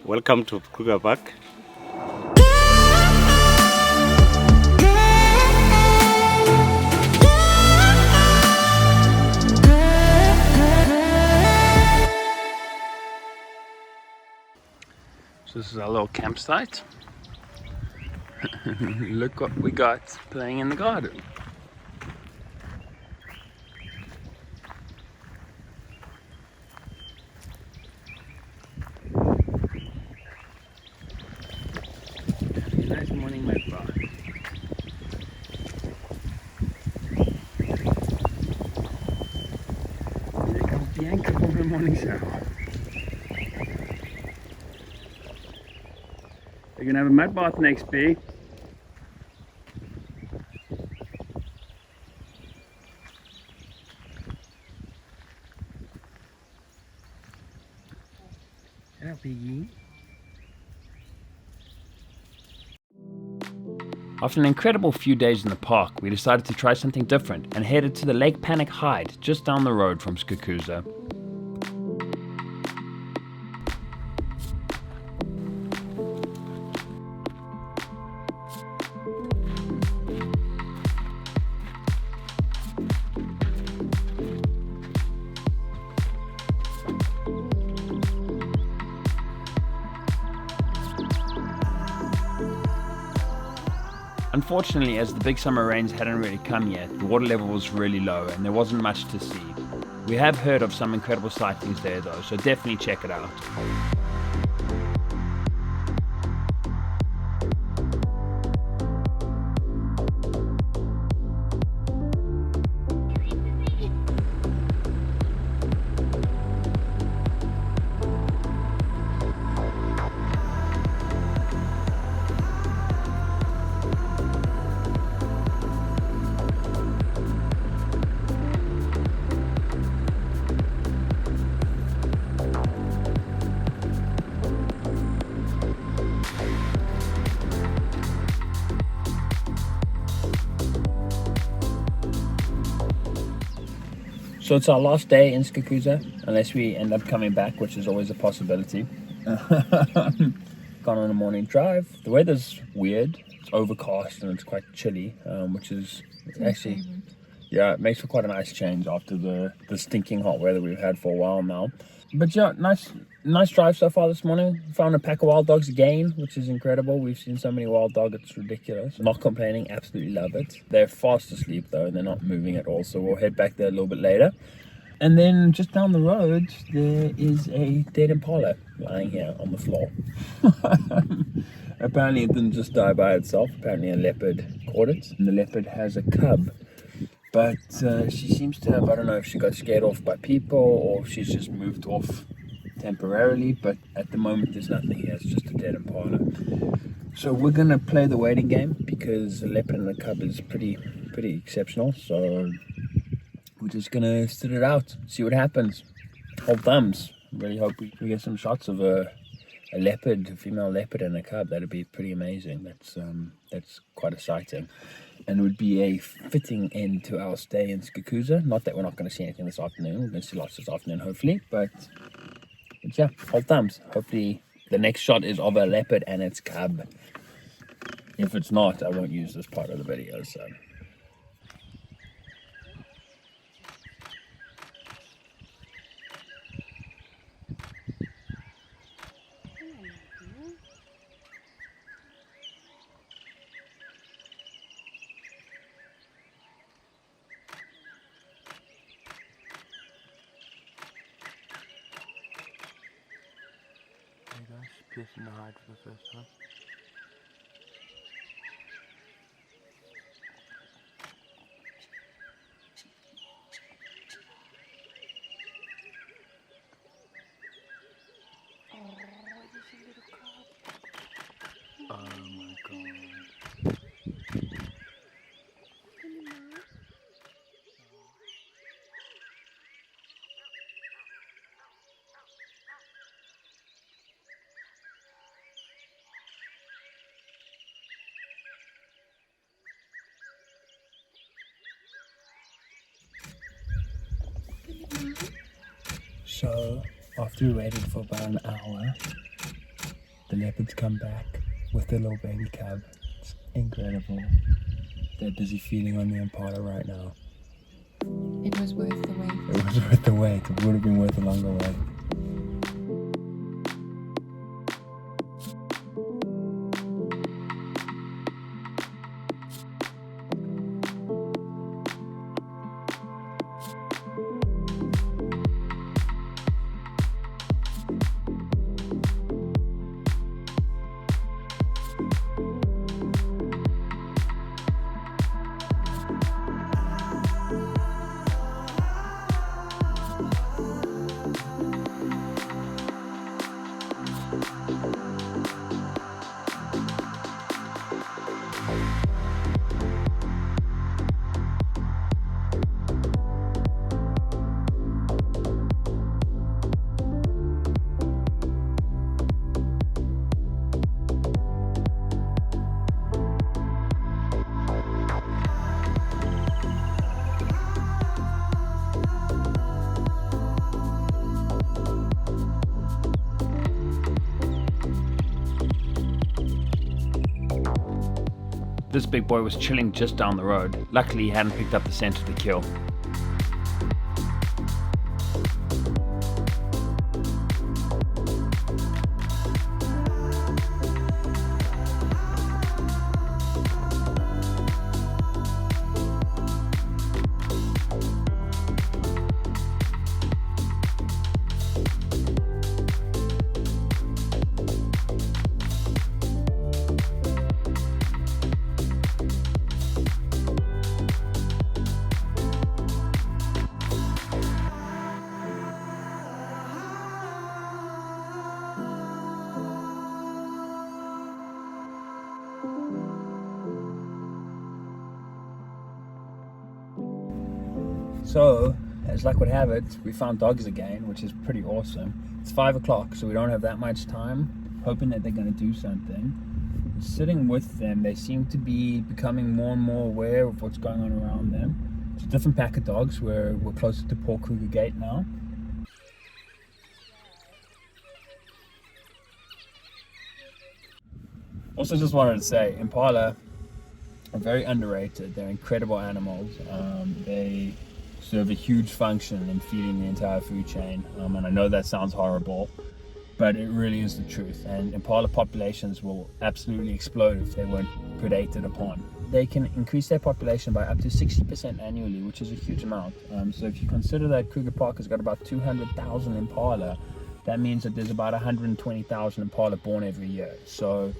Welcome to Kruger Park. So this is our little campsite. Look what we got playing in the garden. Nice morning, my brother. Here comes Bianca for her morning shower. You're gonna have a mud bath next, B. Yeah, Piggy. After an incredible few days in the park, we decided to try something different and headed to the Lake Panic Hide just down the road from SKUKUZA. Unfortunately, as the big summer rains hadn't really come yet, the water level was really low and there wasn't much to see. We have heard of some incredible sightings there though, so definitely check it out. So it's our last day in SKUKUZA, unless we end up coming back, which is always a possibility. Gone on a morning drive. The weather's weird. It's overcast and it's quite chilly, which is actually, yeah, it makes for quite a nice change after the stinking hot weather we've had for a while now. But yeah, nice drive so far this morning. Found a pack of wild dogs again, which is incredible. We've seen so many wild dogs, it's ridiculous. Not complaining, absolutely love it. They're fast asleep though, and they're not moving at all, so we'll head back there a little bit later. And then just down the road, there is a dead impala lying here on the floor. Apparently it didn't just die by itself. Apparently a leopard caught it. And the leopard has a cub. But she seems to have, I don't know if she got scared off by people or if she's just moved off temporarily, but at the moment there's nothing here, it's just a dead impala. So we're going to play the waiting game because the leopard and the cub is pretty exceptional. So we're just going to sit it out, see what happens. Hold thumbs. Really hope we get some shots of a leopard, a female leopard and a cub. That'd be pretty amazing. That's quite a sighting. And it would be a fitting end to our stay in SKUKUZA. Not that we're not going to see anything this afternoon. We're going to see lots this afternoon, hopefully. But yeah, hold thumbs. Hopefully the next shot is of a leopard and its cub. If it's not, I won't use this part of the video. So. There you go, she's piercing the hide for the first time. Oh my god. So after we waited for about an hour, leopards come back with their little baby cub. It's incredible. They're busy feeding on the impala right now. It was worth the wait. It was worth the wait. It would have been worth a longer wait. This big boy was chilling just down the road. Luckily he hadn't picked up the scent of the kill. So, as luck would have it, we found dogs again, which is pretty awesome. It's 5 o'clock, so we don't have that much time, hoping that they're going to do something. Sitting with them, they seem to be becoming more and more aware of what's going on around them. It's a different pack of dogs. We're closer to Paul Kruger Gate now. Also, just wanted to say, impala are very underrated. They're incredible animals. They serve a huge function in feeding the entire food chain. And I know that sounds horrible, but it really is the truth. And impala populations will absolutely explode if they weren't predated upon. They can increase their population by up to 60% annually, which is a huge amount. So if you consider that Kruger Park has got about 200,000 impala, that means that there's about 120,000 impala born every year. So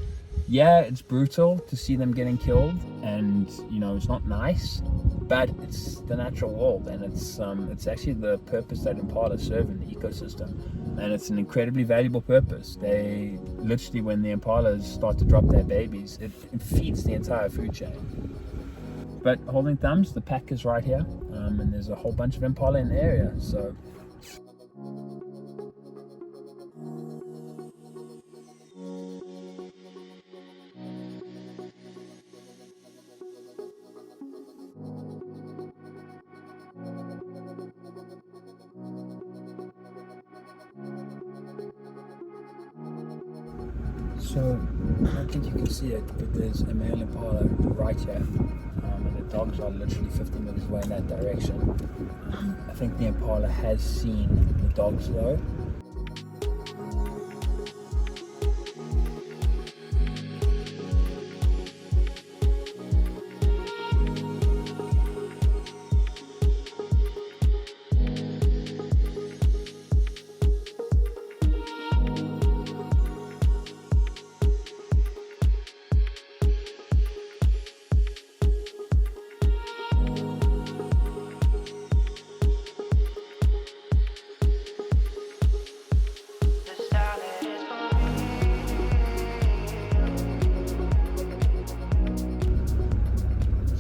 yeah, it's brutal to see them getting killed, and you know, it's not nice, but it's the natural world, and it's actually the purpose that impala serve in the ecosystem, and it's an incredibly valuable purpose. They literally, when the impalas start to drop their babies, it feeds the entire food chain. But holding thumbs, the pack is right here, and there's a whole bunch of impala in the area, so I don't think you can see it, but there's a male impala right here, and the dogs are literally 50 meters away in that direction. I think the impala has seen the dogs though.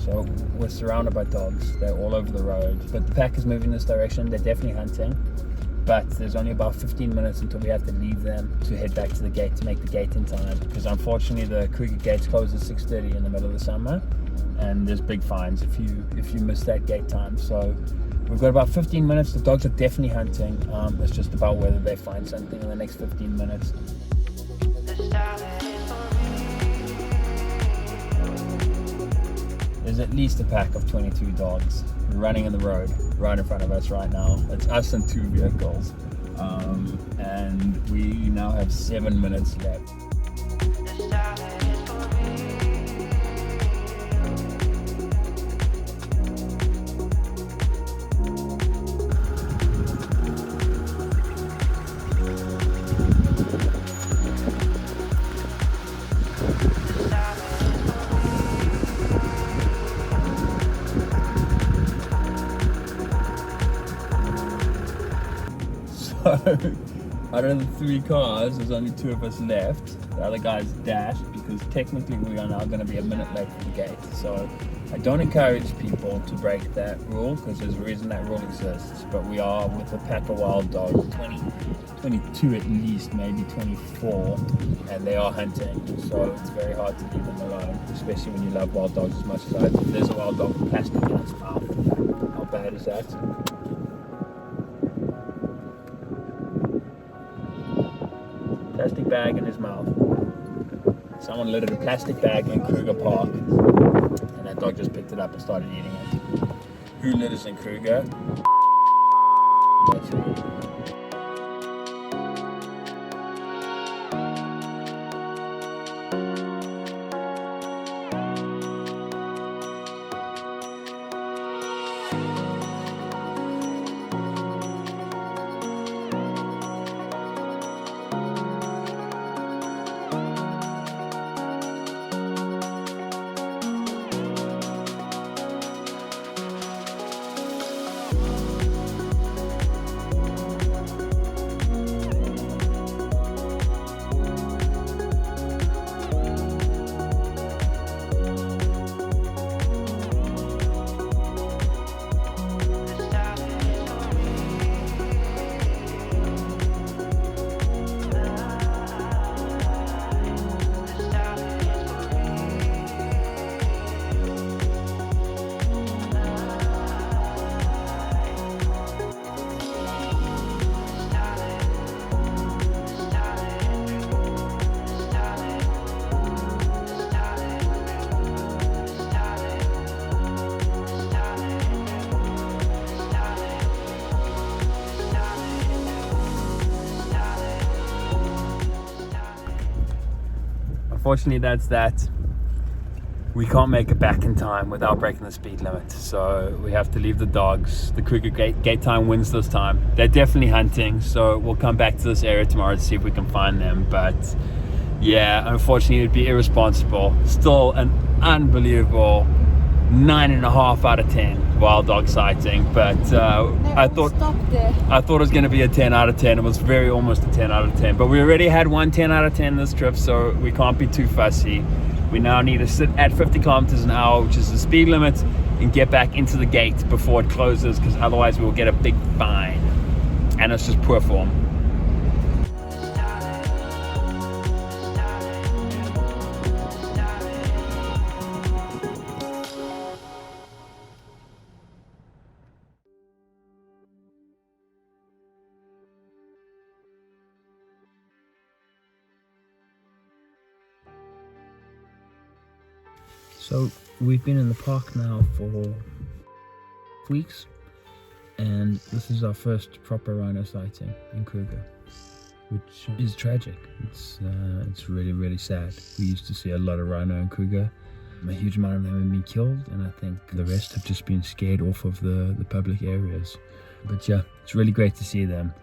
So we're surrounded by dogs. They're all over the road, but the pack is moving this direction. They're definitely hunting, but there's only about 15 minutes until we have to leave them to head back to the gate to make the gate in time, because unfortunately the Kruger gates close at 6:30 in the middle of the summer, and there's big fines if you miss that gate time. So we've got about 15 minutes. The dogs are definitely hunting. It's just about whether they find something in the next 15 minutes. There's at least a pack of 22 dogs running in the road right in front of us right now. It's us and 2 vehicles. And we now have 7 minutes left. Out of the 3 cars, there's only 2 of us left. The other guys dashed because technically we are now going to be a minute late for the gate. So I don't encourage people to break that rule because there's a reason that rule exists. But we are with a pack of wild dogs, 22 at least, maybe 24, and they are hunting. So it's very hard to leave them alone, especially when you love wild dogs as much as I do. There's a wild dog with plastic in its mouth. How bad is that? Plastic bag in his mouth. Someone littered a plastic bag in Kruger Park, and that dog just picked it up and started eating it. Who litters in Kruger? That's it. Unfortunately, that's that. We can't make it back in time without breaking the speed limit, so we have to leave the dogs. The Kruger gate time wins this time. They're definitely hunting, so we'll come back to this area tomorrow to see if we can find them. But yeah, unfortunately, it'd be irresponsible. Still an unbelievable 9.5 out of 10 wild dog sighting, but I thought it was going to be a 10 out of 10. It was very almost a 10 out of 10, but we already had one 10 out of 10 this trip, so we can't be too fussy. We now need to sit at 50 kilometers an hour, which is the speed limit, and get back into the gate before it closes, because otherwise we will get a big fine, and it's just poor form. So we've been in the park now for weeks, and this is our first proper rhino sighting in Kruger, which is tragic. It's really, really sad. We used to see a lot of rhino in Kruger. A huge amount of them have been killed, and I think the rest have just been scared off of the public areas. But yeah, it's really great to see them,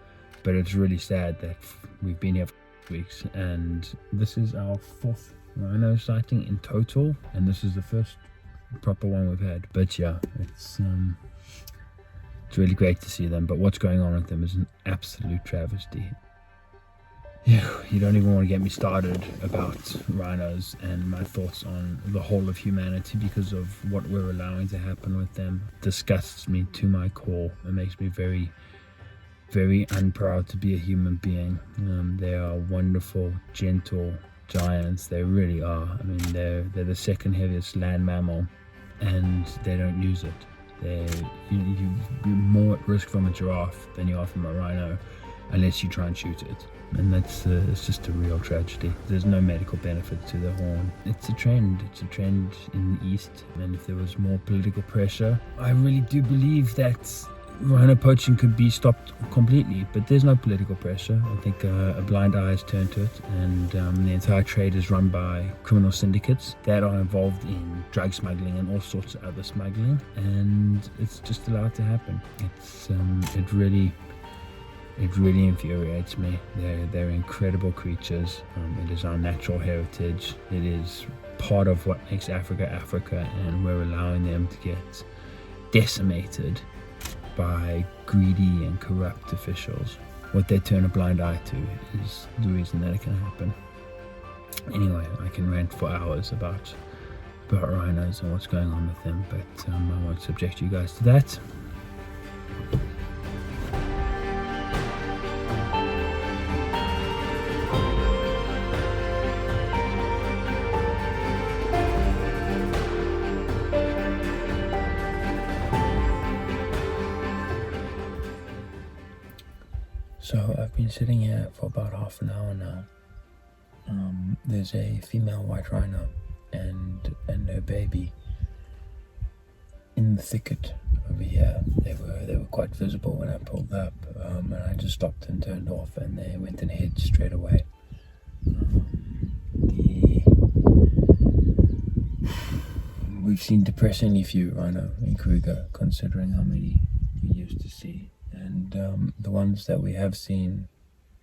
but it's really sad that we've been here for weeks, and this is our 4th rhino sighting in total, and this is the first proper one we've had. But yeah, it's really great to see them, but what's going on with them is an absolute travesty. You don't even want to get me started about rhinos and my thoughts on the whole of humanity because of what we're allowing to happen with them. It disgusts me to my core. It makes me very, very unproud to be a human being. They are wonderful, gentle giants. They really are. I mean, they're the 2nd heaviest land mammal, and they don't use it. You're more at risk from a giraffe than you are from a rhino, unless you try and shoot it. And that's it's just a real tragedy. There's no medical benefit to the horn. It's a trend in the East, and if there was more political pressure, I really do believe that rhino poaching could be stopped completely, but there's no political pressure. I think a blind eye has turned to it, and the entire trade is run by criminal syndicates that are involved in drug smuggling and all sorts of other smuggling, and it's just allowed to happen. It really infuriates me. They're incredible creatures. It is our natural heritage. It is part of what makes Africa Africa, and we're allowing them to get decimated by greedy and corrupt officials. What they turn a blind eye to is the reason that it can happen. Anyway, I can rant for hours about rhinos and what's going on with them, but I won't subject you guys to that. So I've been sitting here for about half an hour now. There's a female white rhino and her baby in the thicket over here. They were quite visible when I pulled up, and I just stopped and turned off, and they went and hid straight away. We've seen depressingly few rhino in Kruger, considering how many we used to see. And the ones that we have seen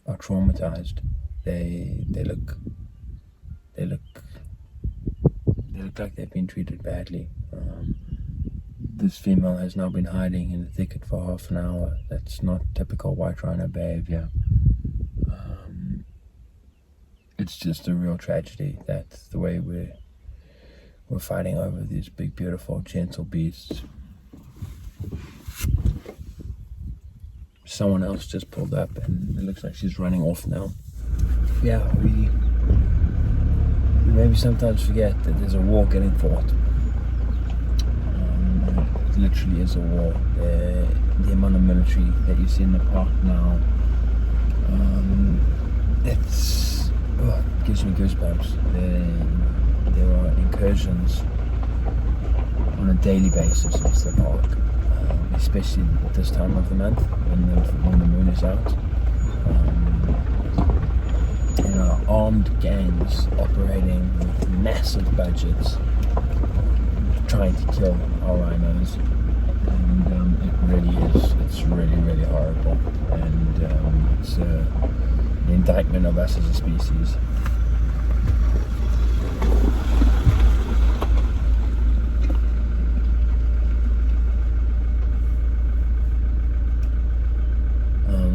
are traumatized. They look like they've been treated badly. This female has now been hiding in the thicket for half an hour. That's not typical white rhino behavior. It's just a real tragedy. That's the way we're fighting over these big, beautiful, gentle beasts. Someone else just pulled up, and it looks like she's running off now. Yeah, we maybe sometimes forget that there's a war getting fought. It literally is a war. The amount of military that you see in the park now, it gives me goosebumps. There are incursions on a daily basis into the park. Especially this time of the month when the moon is out. There are armed gangs operating with massive budgets trying to kill our rhinos, and it's really horrible, and it's an indictment of us as a species.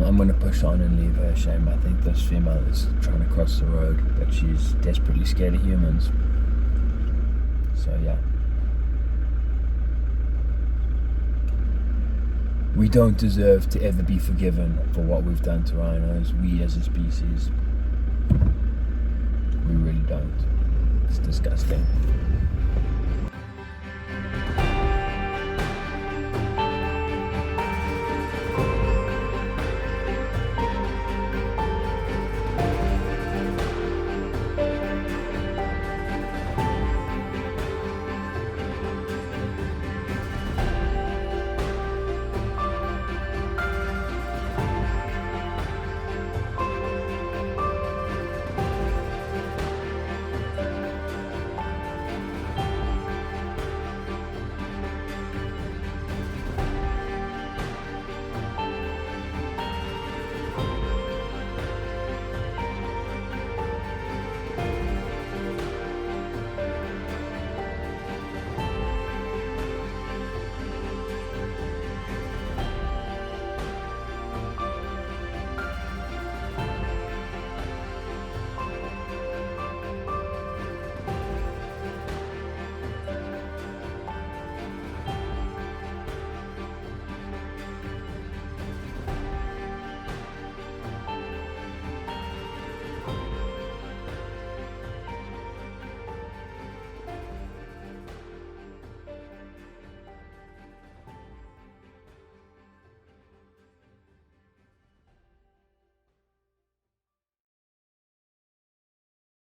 I'm going to push on and leave her. Shame. I think this female is trying to cross the road, but she's desperately scared of humans. So yeah. We don't deserve to ever be forgiven for what we've done to rhinos, we as a species. We really don't. It's disgusting.